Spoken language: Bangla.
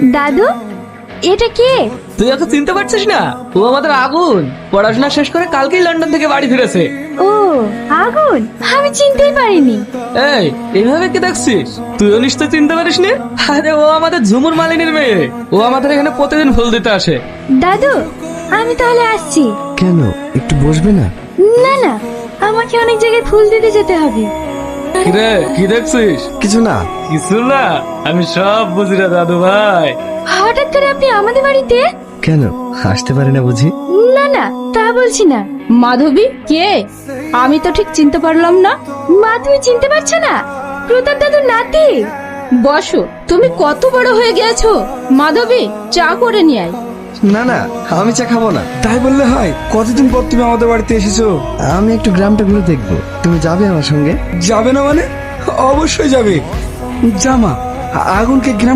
দাদু, এটা কে? তুই এত চিনতে পারছিস না? ও আমাদের আগুন। পড়াশোনা শেষ করে কালকেই লন্ডন থেকে বাড়ি ফিরেছে। ও, আগুন। আমি চিনতেই পারিনি। এই, এইভাবে কি দেখছিস? তুইও নিশ্চয় চিনতে পারিস নি? আরে ও আমাদের ঝুমুর মালিনীর মেয়ে। ও আমাদের এখানে প্রতিদিন ফুল দিতে আসে। দাদু, আমি তাহলে আসছি। কেন, একটু বসবে না? না না, আমাকে অনেক জায়গায় ফুল দিতে যেতে হবে। কিরে, কি দেখছিস? কিছু না। কিছু না? আমি সব বুঝি রে দাদু ভাই। হঠাৎ করে আপনি আমাদের বাড়িতে? কেন, আসতে পারি না বুঝি? না না, তা বলছি না। মাধবী কে? আমি তো ঠিক চিনতে পারলাম না। মা, তুমি চিনতে পারছো না? প্রতাপ দাদুর নাতি। বসো, তুমি কত বড় হয়ে গেছো। মাধবী, চা করে নিয়ে আয়। না না, আমি চা খাবো না। তাই বললে হয়? কতদিন পর তুমি আমাদের বাড়িতে এসেছো। আমি একটু গ্রামটা ঘুরে দেখবো। তুমি যাবে আমার সঙ্গে? যাবে না মানে? অবশ্যই যাবে। জামা, আগুনকে গ্রাম